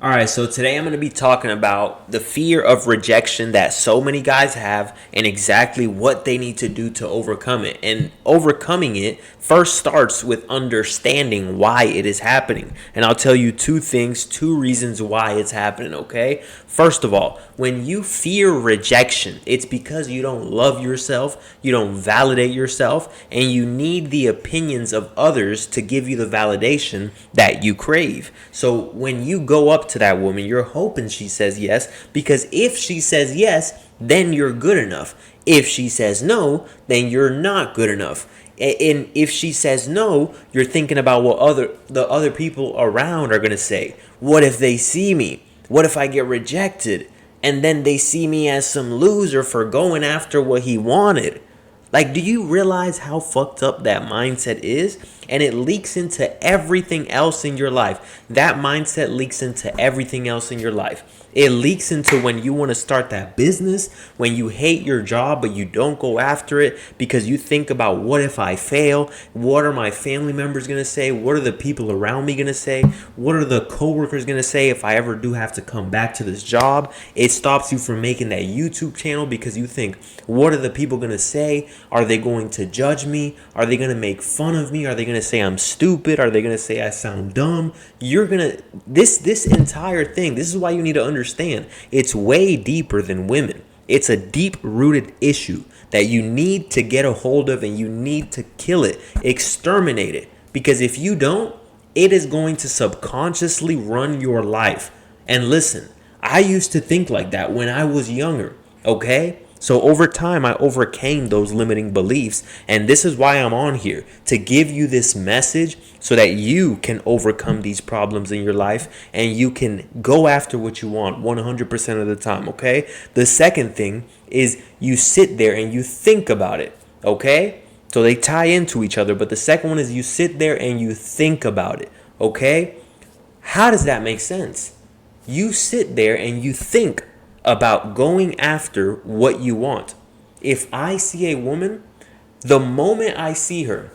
All right, so today I'm going to be talking about the fear of rejection that so many guys have and exactly what they need to do to overcome it. And overcoming it first starts with understanding why it is happening. And I'll tell you two reasons why it's happening, okay? First of all, when you fear rejection, it's because you don't love yourself, you don't validate yourself, and you need the opinions of others to give you the validation that you crave. So when you go up to that woman, you're hoping she says yes, because if she says yes, then you're good enough. If she says no, then you're not good enough. And if she says no, you're thinking about what the other people around are going to say. What if they see me? What if I get rejected? And then they see me as some loser for going after what he wanted. Like, do you realize how fucked up that mindset is? And it leaks into everything else in your life. That mindset leaks into everything else in your life. It leaks into when you want to start that business, when you hate your job, but you don't go after it because you think about what if I fail? What are my family members going to say? What are the people around me going to say? What are the coworkers going to say if I ever do have to come back to this job? It stops you from making that YouTube channel because you think, what are the people going to say? Are they going to judge me? Are they going to make fun of me? Are they going to say I'm stupid? Are they going to say I sound dumb? You're going to, this entire thing, this is why you need to understand, it's way deeper than women. It's a deep-rooted issue that you need to get a hold of, and you need to kill it, exterminate it. Because if you don't, it is going to subconsciously run your life. And listen, I used to think like that when I was younger, okay? So over time, I overcame those limiting beliefs, and this is why I'm on here, to give you this message so that you can overcome these problems in your life and you can go after what you want 100% of the time, okay? The second thing is you sit there and you think about it, okay? So they tie into each other, but the second one is you sit there and you think about it, okay? How does that make sense? You sit there and you think about going after what you want. If I see a woman, the moment I see her,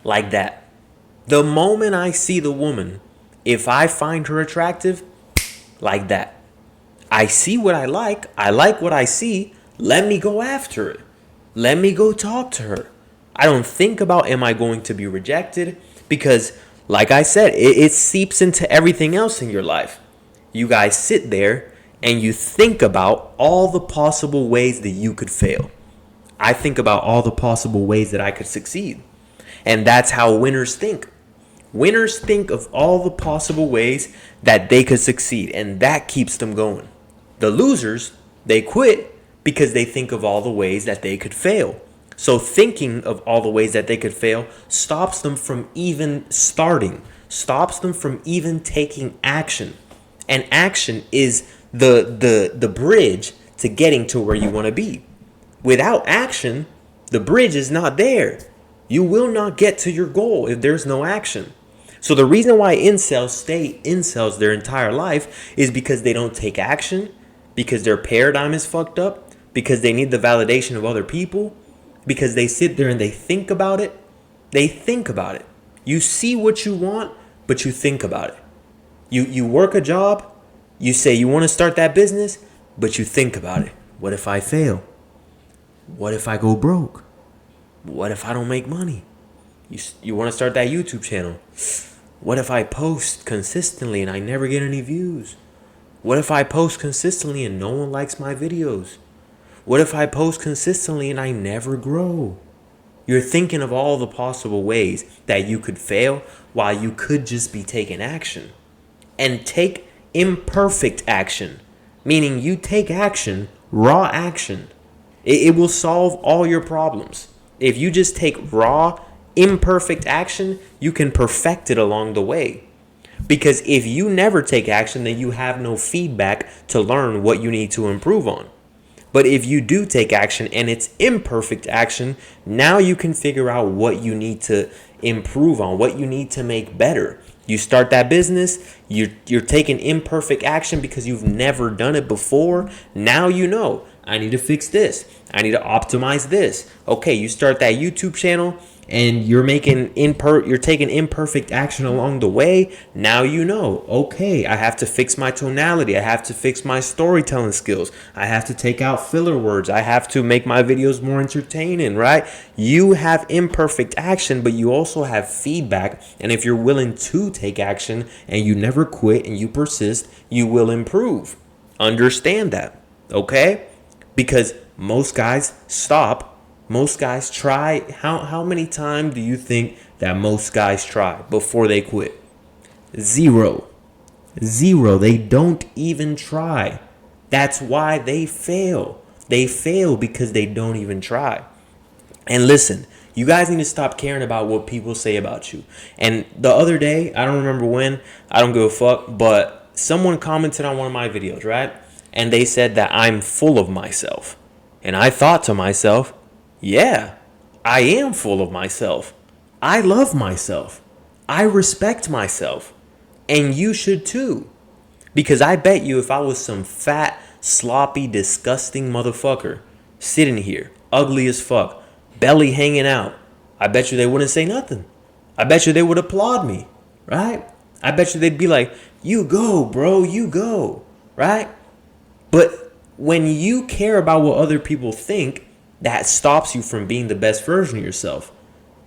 like that, the moment I see the woman, if I find her attractive, like that, I see what I like what I see, let me go after it. Let me go talk to her. I don't think about, am I going to be rejected? Because, like I said, it seeps into everything else in your life. You guys sit there and you think about all the possible ways that you could fail. I think about all the possible ways that I could succeed. And that's how winners think. Winners think of all the possible ways that they could succeed, and that keeps them going. The losers, they quit because they think of all the ways that they could fail. So thinking of all the ways that they could fail stops them from even starting, stops them from even taking action. And action is the bridge to getting to where you want to be. Without action, the bridge is not there. You will not get to your goal if there's no action. So the reason why incels stay incels their entire life is because they don't take action, because their paradigm is fucked up, because they need the validation of other people, because they sit there and they think about it. They think about it. You see what you want, but you think about it. You work a job, you say you want to start that business, but you think about it. What if I fail? What if I go broke? What if I don't make money? You want to start that YouTube channel. What if I post consistently and I never get any views? What if I post consistently and no one likes my videos? What if I post consistently and I never grow? You're thinking of all the possible ways that you could fail while you could just be taking action. And take imperfect action, meaning you take action, raw action. It will solve all your problems. If you just take raw, imperfect action, you can perfect it along the way. Because if you never take action, then you have no feedback to learn what you need to improve on. But if you do take action and it's imperfect action, now you can figure out what you need to improve on, what you need to make better. You start that business, you're taking imperfect action because you've never done it before. Now you know, I need to fix this. I need to optimize this. Okay, you start that YouTube channel. and you're taking imperfect action along the way, now you know, okay, I have to fix my tonality, I have to fix my storytelling skills, I have to take out filler words, I have to make my videos more entertaining, right? You have imperfect action, but you also have feedback, and if you're willing to take action and you never quit and you persist, you will improve. Understand that, okay? Because most guys stop. Most guys try. How many times do you think that most guys try before they quit? Zero. Zero. They don't even try. That's why they fail. They fail because they don't even try. And listen, you guys need to stop caring about what people say about you. And the other day, I don't remember when, I don't give a fuck, but someone commented on one of my videos, right? And they said that I'm full of myself. And I thought to myself, yeah, I am full of myself. I love myself. I respect myself. And you should too. Because I bet you if I was some fat, sloppy, disgusting motherfucker sitting here, ugly as fuck, belly hanging out, I bet you they wouldn't say nothing. I bet you they would applaud me, right? I bet you they'd be like, you go, bro, you go, right? But when you care about what other people think, that stops you from being the best version of yourself.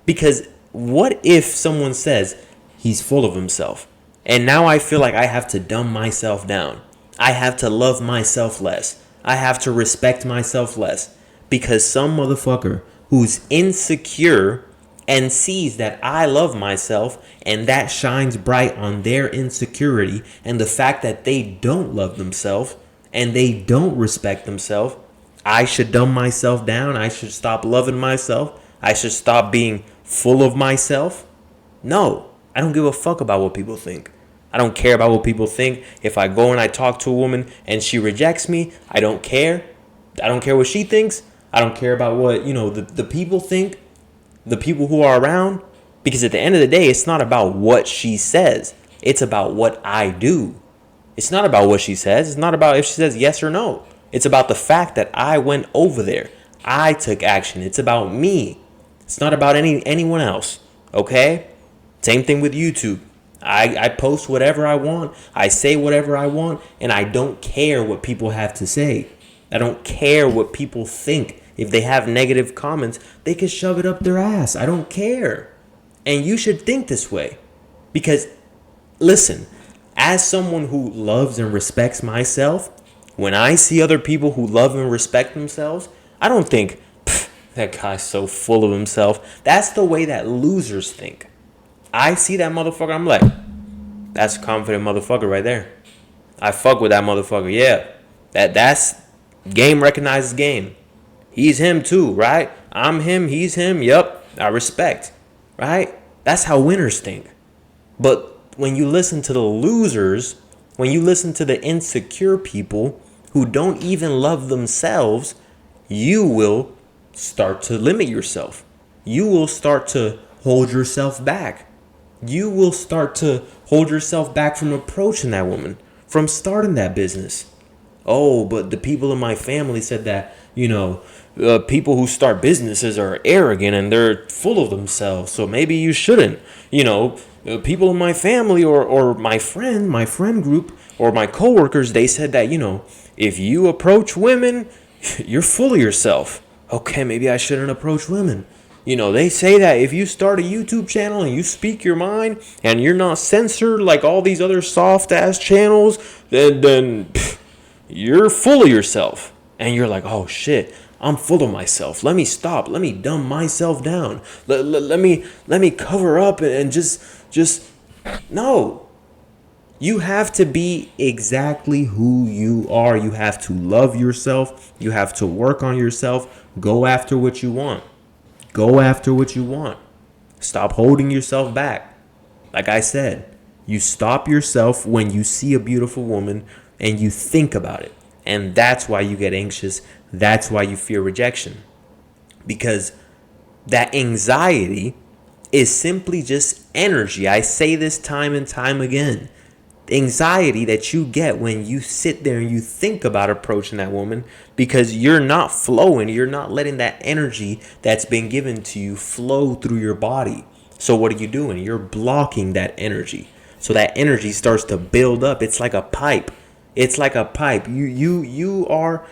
Because what if someone says he's full of himself, and now I feel like I have to dumb myself down, I have to love myself less, I have to respect myself less, because some motherfucker who's insecure and sees that I love myself, and that shines bright on their insecurity and the fact that they don't love themselves and they don't respect themselves, I should dumb myself down. I should stop loving myself. I should stop being full of myself. No, I don't give a fuck about what people think. I don't care about what people think. If I go and I talk to a woman and she rejects me, I don't care. I don't care what she thinks. I don't care about what, the people think, the people who are around. Because at the end of the day, it's not about what she says. It's about what I do. It's not about what she says. It's not about if she says yes or no. It's about the fact that I went over there. I took action. It's about me. It's not about anyone else. Okay? Same thing with YouTube. I post whatever I want. I say whatever I want. And I don't care what people have to say. I don't care what people think. If they have negative comments, they can shove it up their ass. I don't care. And you should think this way. Because, listen, as someone who loves and respects myself, when I see other people who love and respect themselves, I don't think, that guy's so full of himself. That's the way that losers think. I see that motherfucker, I'm like, that's a confident motherfucker right there. I fuck with that motherfucker, yeah. That's game recognizes game. He's him too, right? I'm him, he's him, yep, I respect, right? That's how winners think. But when you listen to the losers, when you listen to the insecure people who don't even love themselves, you will start to limit yourself. You will start to hold yourself back. You will start to hold yourself back from approaching that woman, from starting that business. Oh, but the people in my family said that, people who start businesses are arrogant and they're full of themselves. So maybe you shouldn't. People in my family or my friend group or my coworkers, they said that, if you approach women, you're full of yourself. Okay, maybe I shouldn't approach women. They say that if you start a YouTube channel and you speak your mind and you're not censored like all these other soft ass channels, then you're full of yourself. And you're like, oh shit, I'm full of myself. Let me stop. Let me dumb myself down. Let me cover up and just no. You have to be exactly who you are. You have to love yourself. You have to work on yourself. Go after what you want. Go after what you want. Stop holding yourself back. Like I said, you stop yourself when you see a beautiful woman and you think about it. And that's why you get anxious. That's why you fear rejection. Because that anxiety is simply just energy. I say this time and time again. anxiety that you get when you sit there and you think about approaching that woman, because you're not flowing, you're not letting that energy that's been given to you flow through your body. So what are you doing? You're blocking that energy. So that energy starts to build up. It's like a pipe. It's like a pipe. You are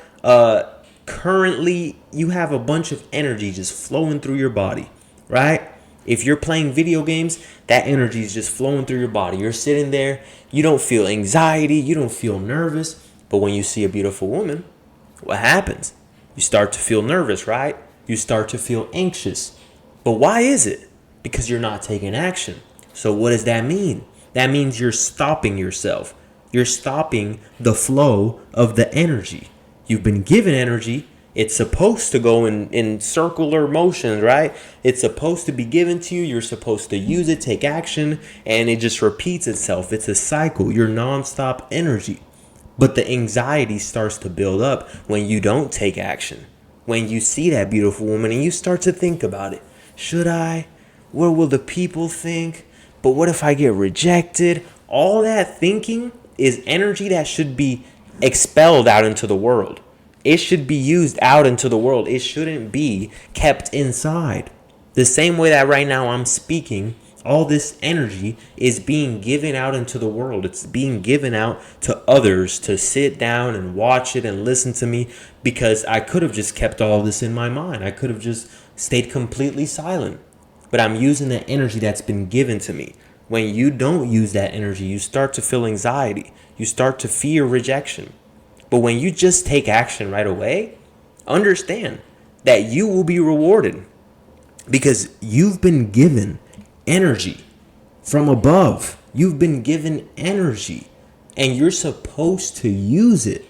currently, you have a bunch of energy just flowing through your body, right? If you're playing video games, that energy is just flowing through your body. You're sitting there, you don't feel anxiety, you don't feel nervous. But when you see a beautiful woman, what happens? You start to feel nervous, right? You start to feel anxious. But why is it? Because you're not taking action. So what does that mean? That means you're stopping yourself. You're stopping the flow of the energy. You've been given energy. It's supposed to go in circular motions, right? It's supposed to be given to you. You're supposed to use it, take action, and it just repeats itself. It's a cycle. You're nonstop energy. But the anxiety starts to build up when you don't take action. When you see that beautiful woman and you start to think about it. Should I? What will the people think? But what if I get rejected? All that thinking is energy that should be expelled out into the world. It should be used out into the world. It shouldn't be kept inside. The same way that right now I'm speaking, all this energy is being given out into the world. It's being given out to others to sit down and watch it and listen to me, because I could have just kept all this in my mind. I could have just stayed completely silent. But I'm using the energy that's been given to me. When you don't use that energy, you start to feel anxiety. You start to fear rejection. But when you just take action right away, understand that you will be rewarded, because you've been given energy from above. You've been given energy and you're supposed to use it.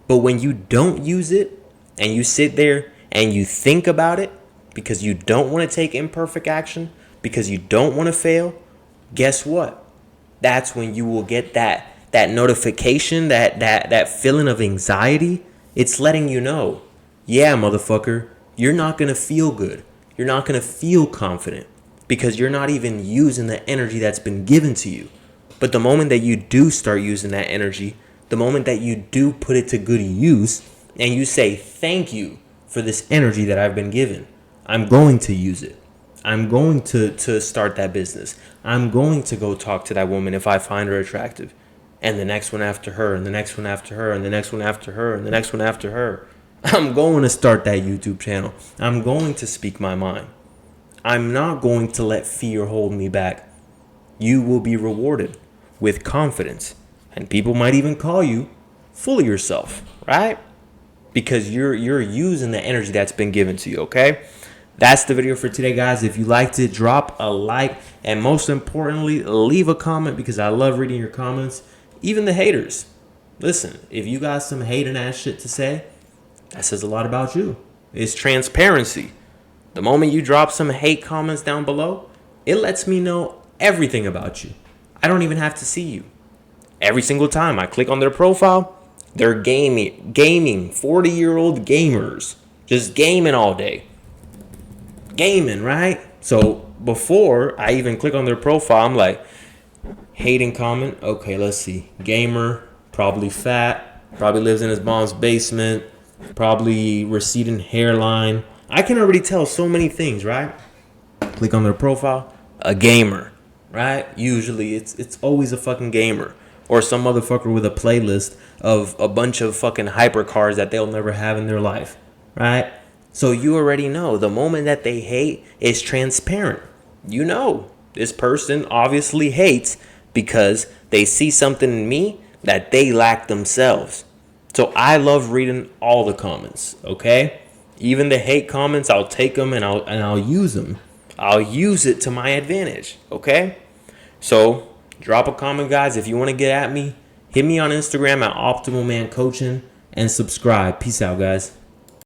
But when you don't use it and you sit there and you think about it because you don't want to take imperfect action, because you don't want to fail, guess what? That's when you will get that notification, that feeling of anxiety. It's letting you know, yeah, motherfucker, you're not going to feel good. You're not going to feel confident because you're not even using the energy that's been given to you. But the moment that you do start using that energy, the moment that you do put it to good use and you say, thank you for this energy that I've been given, I'm going to use it. I'm going to start that business. I'm going to go talk to that woman if I find her attractive. And the next one after her, and the next one after her, and the next one after her, and the next one after her. I'm going to start that YouTube channel. I'm going to speak my mind. I'm not going to let fear hold me back. You will be rewarded with confidence. And people might even call you full of yourself, right? Because you're using the energy that's been given to you, okay? That's the video for today, guys. If you liked it, drop a like. And most importantly, leave a comment, because I love reading your comments. Even the haters. Listen, if you got some hating ass shit to say, that says a lot about you. It's transparency. The moment you drop some hate comments down below, it lets me know everything about you. I don't even have to see you. Every single time I click on their profile, they're gaming 40-year-old gamers, just gaming all day. Gaming, right? So before I even click on their profile, I'm like, hating comment. Okay, let's see. Gamer, probably fat, probably lives in his mom's basement, probably receding hairline. I can already tell so many things, right? Click on their profile, a gamer, right? Usually it's always a fucking gamer, or some motherfucker with a playlist of a bunch of fucking hypercars that they'll never have in their life, right? So you already know the moment that they hate is transparent. You know, this person obviously hates because they see something in me that they lack themselves. So I love reading all the comments, okay? Even the hate comments, I'll take them and I'll use them. I'll use it to my advantage, okay? So drop a comment, guys. If you want to get at me, hit me on Instagram at Optimal Man Coaching and subscribe. Peace out, guys.